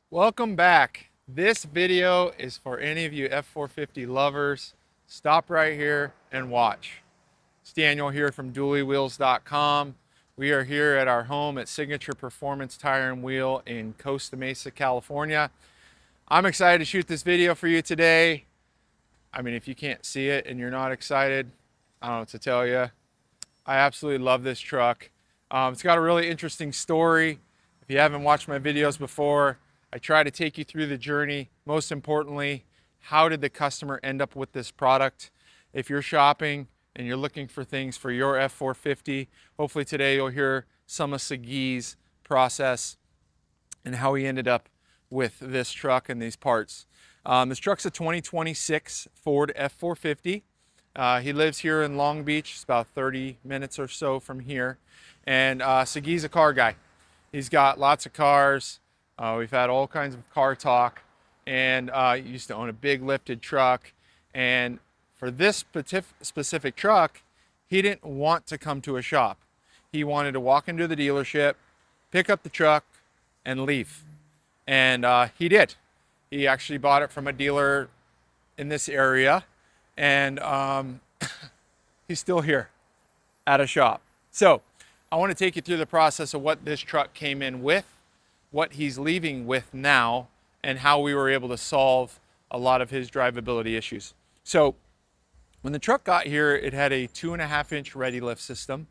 Welcome back. This video is for any of you F450 lovers. Stop right here and watch. It's Daniel here from duallywheels.com. We are here at our home at Signature Performance Tire and Wheel in Costa Mesa, California. I'm excited to shoot this video for you today. I mean, if you can't see it and you're not excited, I don't know what to tell you. I absolutely love this truck. It's got a really interesting story. If you haven't watched my videos before, I try to take you through the journey. Most importantly, how did the customer end up with this product? If you're shopping and you're looking for things for your F450, hopefully today you'll hear some of Sagi's process and how he ended up with this truck and these parts. This truck's a 2026 Ford F450. He lives here in Long Beach. It's about 30 minutes or so from here. And Sagi's a car guy. He's got lots of cars. We've had all kinds of car talk, and he used to own a big lifted truck. And for this specific truck, he didn't want to come to a shop. He wanted to walk into the dealership, pick up the truck, and leave. And he did. He actually bought it from a dealer in this area, and he's still here at a shop. So I want to take you through the process of what this truck came in with, what he's leaving with now, and how we were able to solve a lot of his drivability issues. So when the truck got here, it had a 2.5-inch ready lift system.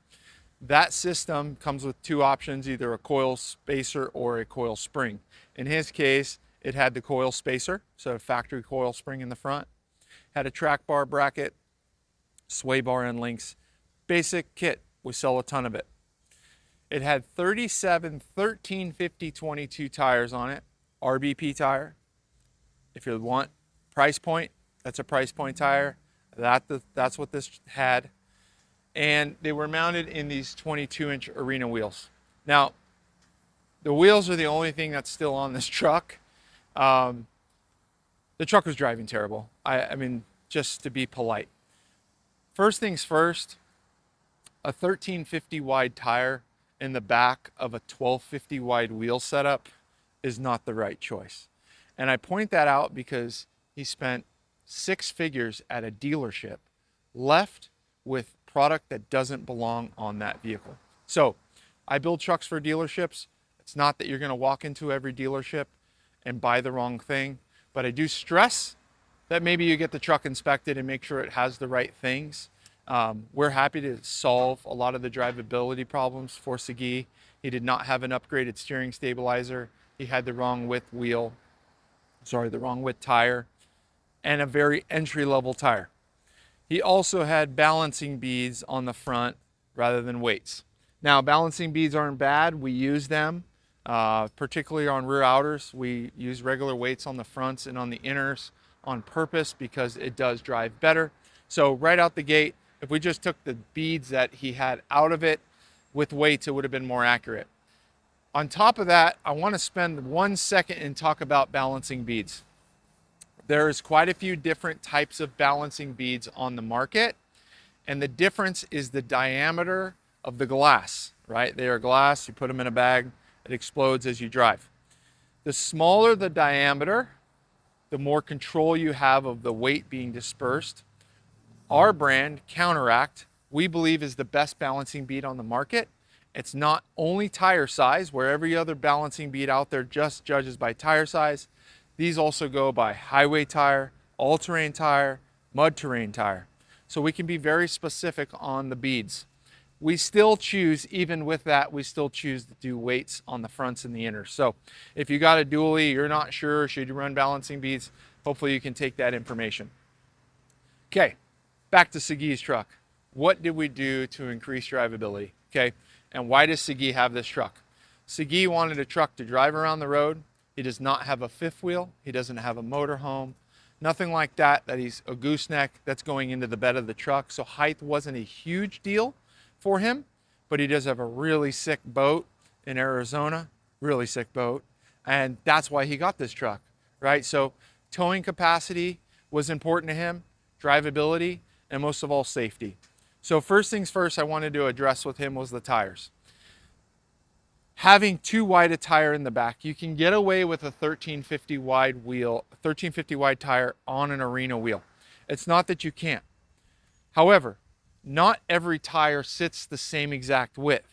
That system comes with two options, either a coil spacer or a coil spring. In his case, it had the coil spacer, so a factory coil spring in the front, had a track bar bracket, sway bar end links, basic kit. We sell a ton of it. It had 37 1350/22 tires on it, RBP tire. If you want price point, that's a price point tire. That's what this had. And they were mounted in these 22-inch arena wheels. Now, the wheels are the only thing that's still on this truck. The truck was driving terrible. I mean, just to be polite. First things first, a 1350 wide tire in the back of a 1250 wide wheel setup is not the right choice. And I point that out because he spent 6 figures at a dealership, left with product that doesn't belong on that vehicle. So I build trucks for dealerships. It's not that you're going to walk into every dealership and buy the wrong thing, but I do stress that maybe you get the truck inspected and make sure it has the right things. We're happy to solve a lot of the drivability problems for Sagi. He did not have an upgraded steering stabilizer. He had the wrong width tire, and a very entry-level tire. He also had balancing beads on the front rather than weights. Now, balancing beads aren't bad. We use them, particularly on rear outers. We use regular weights on the fronts and on the inners on purpose because it does drive better. So right out the gate, if we just took the beads that he had out of it with weights, it would have been more accurate. On top of that, I want to spend 1 second and talk about balancing beads. There's quite a few different types of balancing beads on the market, and the difference is the diameter of the glass, right? They are glass, you put them in a bag, it explodes as you drive. The smaller the diameter, the more control you have of the weight being dispersed. Our brand, Counteract, we believe is the best balancing bead on the market. It's not only tire size, where every other balancing bead out there just judges by tire size. These also go by highway tire, all-terrain tire, mud terrain tire. So we can be very specific on the beads. We still choose, even with that, we still choose to do weights on the fronts and the inners. So if you got a dually, you're not sure, should you run balancing beads, hopefully you can take that information. Okay. Back to Sagi's truck. What did we do to increase drivability? Okay, and why does Sagi have this truck? Sagi wanted a truck to drive around the road. He does not have a fifth wheel. He doesn't have a motorhome. Nothing like that, that he's a gooseneck that's going into the bed of the truck. So height wasn't a huge deal for him, but he does have a really sick boat in Arizona, really sick boat. And that's why he got this truck, right? So towing capacity was important to him, drivability, and most of all, safety. So first things first I wanted to address with him was the tires. having too wide a tire in the back. You can get away with a 1350 wide wheel, 1350 wide tire on an arena wheel. It's not that you can't. However, not every tire sits the same exact width.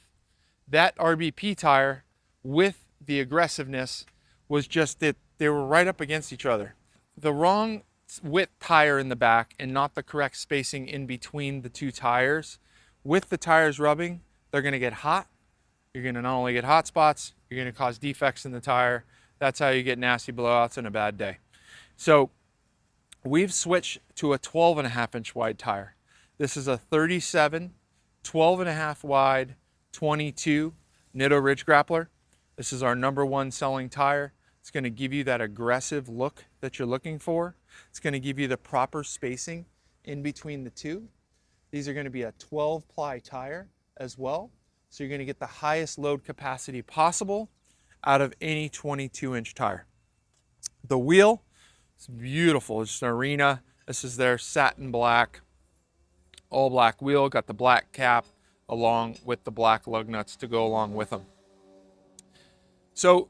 That RBP tire, with the aggressiveness, was just that they were right up against each other. The wrong width tire in the back and not the correct spacing in between the two tires, with the tires rubbing, they're going to get hot. You're going to not only get hot spots, you're going to cause defects in the tire. That's how you get nasty blowouts and a bad day. So we've switched to a 12.5 inch wide tire. This is a 37, 12.5 wide, 22 Nitto Ridge Grappler. This is our #1 selling tire. It's going to give you that aggressive look that you're looking for. It's going to give you the proper spacing in between the two. These are going to be a 12-ply tire as well. So you're going to get the highest load capacity possible out of any 22-inch tire. The wheel is beautiful. It's an arena. This is their satin black, all black wheel. Got the black cap along with the black lug nuts to go along with them. So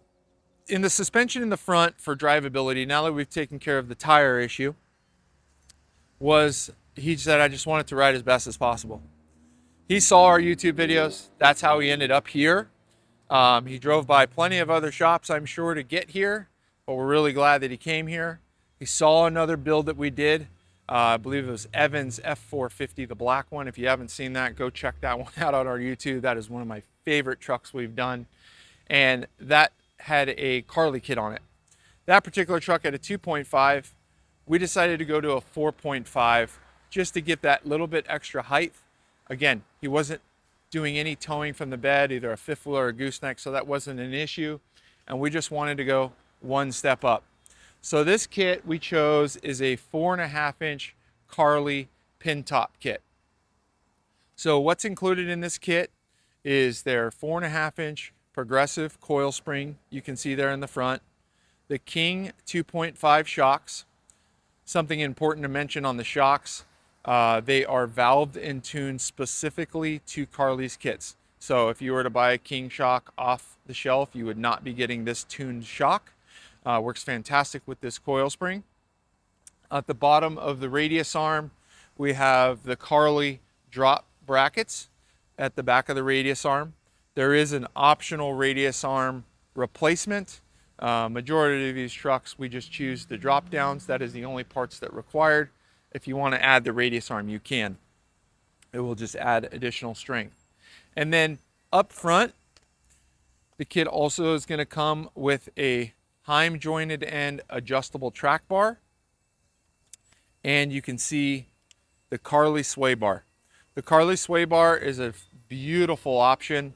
in the suspension in the front for drivability, now that we've taken care of the tire issue, he said, I just want it to ride as best as possible. He saw our YouTube videos. That's how he ended up here. He drove by plenty of other shops, I'm sure, to get here, but we're really glad that he came here. He saw another build that we did. I believe it was Evan's F450, the black one. If you haven't seen that, go check that one out on our YouTube. That is one of my favorite trucks we've done. And that had a Carli kit on it. That particular truck had a 2.5. We decided to go to a 4.5 just to get that little bit extra height. Again, he wasn't doing any towing from the bed, either a fifth wheel or a gooseneck, so that wasn't an issue. And we just wanted to go one step up. So this kit we chose is a 4.5 inch Carli Pintop kit. So what's included in this kit is their 4.5 inch progressive coil spring. You can see there in the front. The King 2.5 shocks. Something important to mention on the shocks, they are valved and tuned specifically to Carli's kits. So if you were to buy a King shock off the shelf, you would not be getting this tuned shock. Works fantastic with this coil spring. At the bottom of the radius arm, we have the Carli drop brackets at the back of the radius arm. There is an optional radius arm replacement. Majority of these trucks, we just choose the drop downs. That is the only parts that are required. If you want to add the radius arm, you can. It will just add additional strength. And then up front, the kit also is going to come with a Heim jointed end adjustable track bar. And you can see the Carli sway bar. The Carli sway bar is a beautiful option.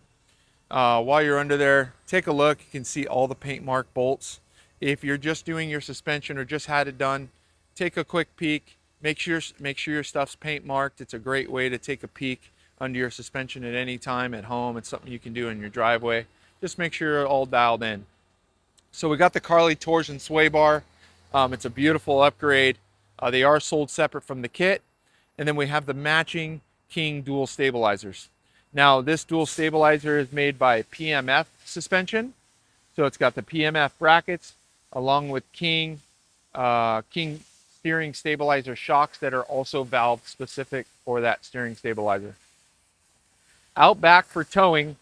While you're under there, take a look. You can see all the paint mark bolts. If you're just doing your suspension or just had it done, take a quick peek. Make sure your stuff's paint marked. It's a great way to take a peek under your suspension at any time at home. It's something you can do in your driveway. Just make sure you're all dialed in. So we got the Carli Torsion sway bar. It's a beautiful upgrade. They are sold separate from the kit. And then we have the matching King dual stabilizers. Now this dual stabilizer is made by PMF suspension. So it's got the PMF brackets along with King steering stabilizer shocks that are also valve specific for that steering stabilizer. Out back for towing,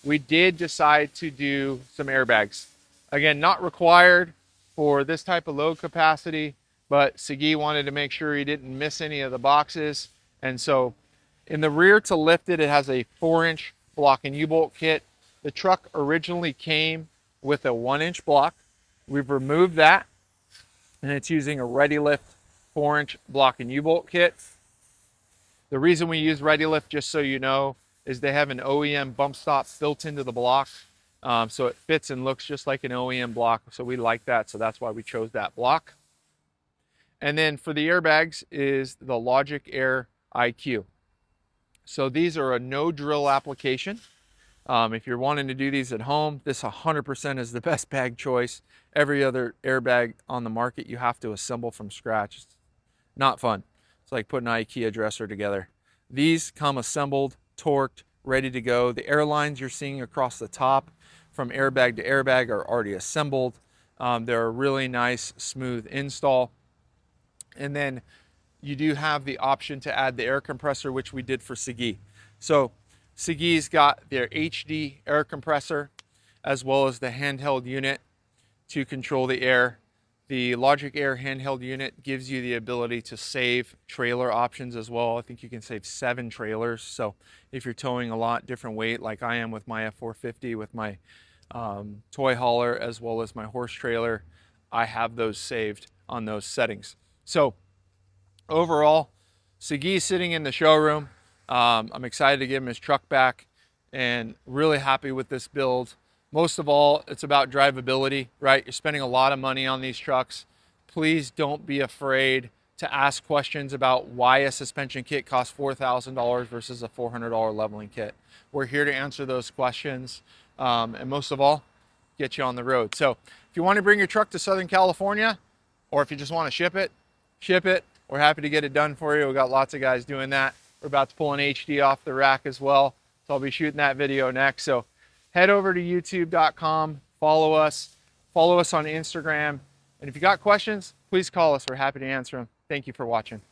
we did decide to do some airbags. Again, not required for this type of load capacity, but Sagi wanted to make sure he didn't miss any of the boxes. And so in the rear to lift it, it has a 4-inch block and U-bolt kit. The truck originally came with a 1-inch block. We've removed that, and it's using a ReadyLift 4-inch block and U-bolt kit. The reason we use ReadyLift, just so you know, is they have an OEM bump stop built into the block. So it fits and looks just like an OEM block. So we like that. So that's why we chose that block. And then for the airbags is the Logiq Air IQ. So these are a no drill application. If you're wanting to do these at home, this 100% is the best bag choice. Every other airbag on the market, you have to assemble from scratch. It's not fun. It's like putting an IKEA dresser together. These come assembled, torqued, ready to go. The airlines you're seeing across the top from airbag to airbag are already assembled. They're a really nice, smooth install. And then you do have the option to add the air compressor, which we did for Sagi. So Sagi's got their HD air compressor as well as the handheld unit to control the air. The Logiq Air handheld unit gives you the ability to save trailer options as well. I think you can save 7 trailers. So if you're towing a lot different weight, like I am with my F450, with my toy hauler, as well as my horse trailer, I have those saved on those settings. So overall, Sagi's sitting in the showroom. I'm excited to give him his truck back and really happy with this build. Most of all, it's about drivability, right? You're spending a lot of money on these trucks. Please don't be afraid to ask questions about why a suspension kit costs $4,000 versus a $400 leveling kit. We're here to answer those questions, and most of all, get you on the road. So if you want to bring your truck to Southern California, or if you just want to ship it, we're happy to get it done for you. We've got lots of guys doing that. We're about to pull an HD off the rack as well, so I'll be shooting that video next. So head over to youtube.com, follow us on Instagram, and if you got questions, please call us. We're happy to answer them. Thank you for watching.